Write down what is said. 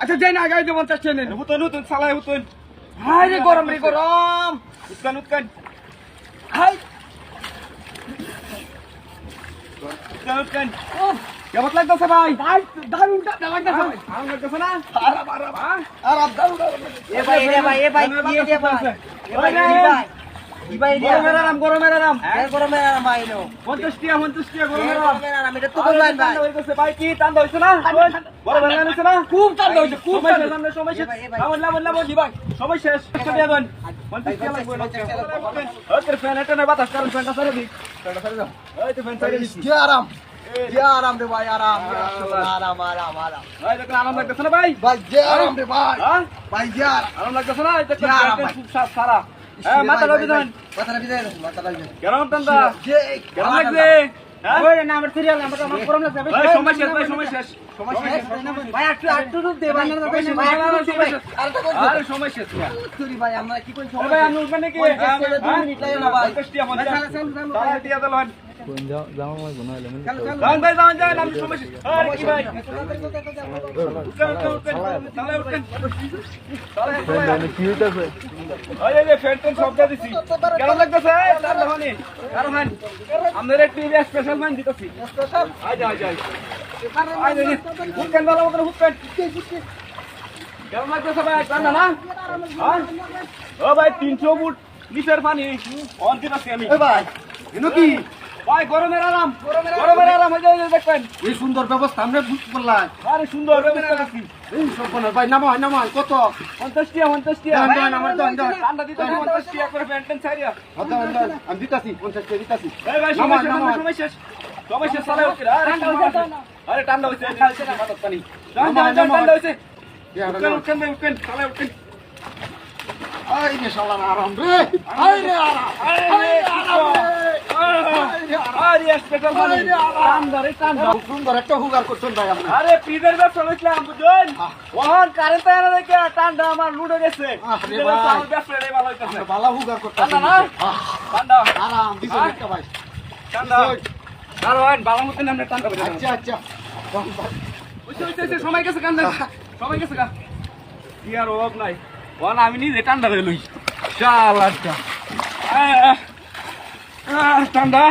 আচ্ছা যাই না আগে 50 টাকা নেন হুতন হুতন সালাই হুতন হাই রে গরম উৎকান উৎকান হাই উৎকান উৎকান কেমন লাগতেছে ভাই ভাই দারুণ লাগতেছে ভাই আরাম লাগতেছে না আরাম আরাম আরাম দারুণ এ ভাই কি এ ভাই গরমের আরাম ভাই নো 50 টাকা গরমের আরাম এটা তো বললেন ভাই হইছে ভাই কি টান্ডা হইছে না গরমের আরাম হইছে না খুব টান্ডা হইছে খুব সামনে সময় শেষ লাবন বলি ভাই সময় শেষ একটা দিয়ে দেন 50 টাকা লাগবে ওকে ফ্যান এটা না বাতাস কারণ ফ্যানটা সারে দি ফ্যানটা সারে দাও এই তো ফ্যান সারে দিছি কি আরাম রে ভাই আরাম ভাই দেখো আরাম লাগতেছে না ভাই যে আরাম রে ভাই ভাই যে আরাম লাগতেছে না এটা খুব সারা মাথা লাগবে কেমন টান্ডা কেমন লাগবে ওই না আমার সিরিয়াল আমার গরম লাগছে ভাই সময় শেষ ভাই একটু রূপ দে ভাই আরে সময় শেষ সরি ভাই আমরা কি কোন সময় ভাই আমি উঠবে নাকি 2 মিনিট লাগে না ভাই 50 টাকা তাহলে দিয়া দিলেন কোন যাও মই গুনাইলাম যান ভাই যান আমি সময় শেষ আরে কি ভাই তাহলে কি হইতাছে এই ফ্যান্টন শব্দ দিছি কেমন লাগতেছে তার দহনি কারণ আমাদের একটু স্পেশাল মান দিতেছি স্পেশাল আই হুকেন ভালো মতো হুকেন কেমন লাগতেছে ভাই ঠান্ডা না ও ভাই 300 ফুট নিচের পানি অন দিতেছি আমি এ ভাই এনো কি ভাই গরমের আরাম হয়ে যায় দেখবেন এই সুন্দর ব্যবস্থা আমরা বুঝতে পারলাম আরে সুন্দর ব্যবস্থা করছি এই সব না ভাই নামাই কত 50 টাকা আমার তো ঠান্ডা দিতে 50 টাকা করে প্যান্টেন ছাড়িয়া আমি দিতাছি 50 টাকা দিতাছি এই ভাই সময় শেষ সালা ওকে আরে ঠান্ডা হইছে মাথার পানি ঠান্ডা হইছে উঠেন সালা উঠেন আই রে শালা আরাম রে আই রে আরাম আরে স্পেশাল মানে ঠান্ডা সুন্দর একটা হুগার করছেন ভাই আপনি আরে ফ্রিজের ব্যবসা লইছিলাম বুঝুন ওহন কারেন্ট আনা দেখে ঠান্ডা আমার লুটে গেছে আরে ভাই আমার ব্যবসাটাই ভালো হইতাছে ভালো হুগার করতেছেন ঠান্ডা না ঠান্ডা আরাম দিছেন একটা ভাই ঠান্ডা দারোয়ান ভালো মত নামে ঠান্ডা করে আচ্ছা ওই সময় গেছে কান্দা সময় গেছে গা কি আর অভাব নাই ওন আমি নিজে ঠান্ডা হয়ে লই শালা ঠান্ডা